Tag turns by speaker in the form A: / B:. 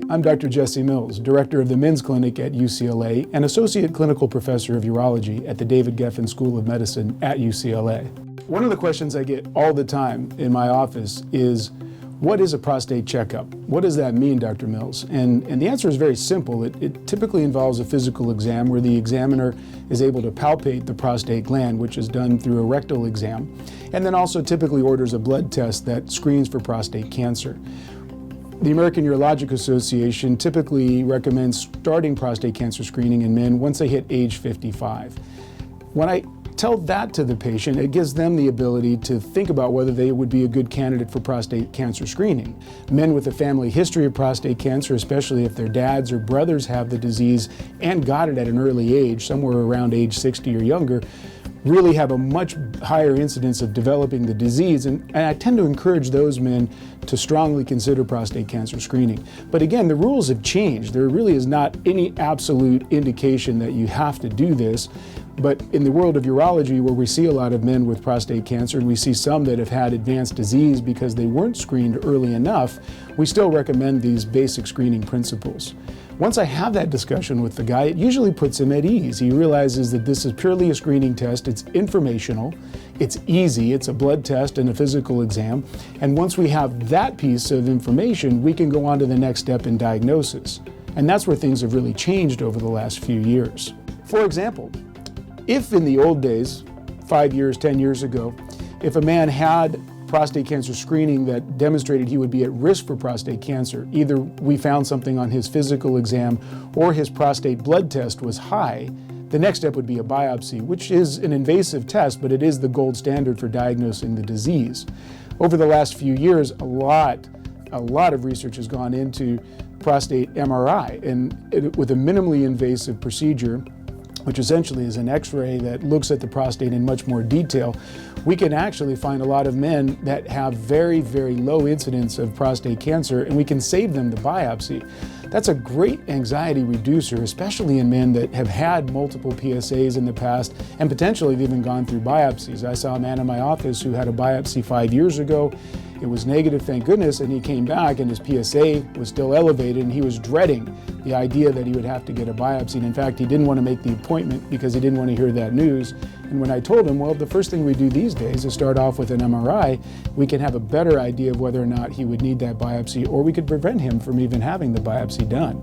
A: I'm Dr. Jesse Mills, Director of the Men's Clinic at UCLA and Associate Clinical Professor of Urology at the David Geffen School of Medicine at UCLA. One of the questions I get all the time in my office is, what is a prostate checkup? What does that mean, Dr. Mills? And the answer is very simple. It typically involves a physical exam where the examiner is able to palpate the prostate gland, which is done through a rectal exam, and then also typically orders a blood test that screens for prostate cancer. The American Urologic Association typically recommends starting prostate cancer screening in men once they hit age 55. When I tell that to the patient, it gives them the ability to think about whether they would be a good candidate for prostate cancer screening. Men with a family history of prostate cancer, especially if their dads or brothers have the disease and got it at an early age, somewhere around age 60 or younger, really have a much higher incidence of developing the disease, and I tend to encourage those men to strongly consider prostate cancer screening. But again, the rules have changed. There really is not any absolute indication that you have to do this, but in the world of urology, where we see a lot of men with prostate cancer, and we see some that have had advanced disease because they weren't screened early enough, we still recommend these basic screening principles. Once I have that discussion with the guy, it usually puts him at ease. He realizes that this is purely a screening test. It's informational, it's easy, it's a blood test and a physical exam. And once we have that piece of information, we can go on to the next step in diagnosis. And that's where things have really changed over the last few years. For example, if in the old days, 5 years, 10 years ago, if a man had prostate cancer screening that demonstrated he would be at risk for prostate cancer, either we found something on his physical exam or his prostate blood test was high, the next step would be a biopsy, which is an invasive test, but it is the gold standard for diagnosing the disease. Over the last few years, a lot of research has gone into prostate MRI, and with a minimally invasive procedure, which essentially is an X-ray that looks at the prostate in much more detail, we can actually find a lot of men that have very, very low incidence of prostate cancer, and we can save them the biopsy. That's a great anxiety reducer, especially in men that have had multiple PSAs in the past and potentially have even gone through biopsies. I saw a man in my office who had a biopsy 5 years ago. It was negative, thank goodness, and he came back and his PSA was still elevated, and he was dreading the idea that he would have to get a biopsy. And in fact, he didn't want to make the appointment because he didn't want to hear that news. And when I told him, well, the first thing we do these days is start off with an MRI, we can have a better idea of whether or not he would need that biopsy, or we could prevent him from even having the biopsy done.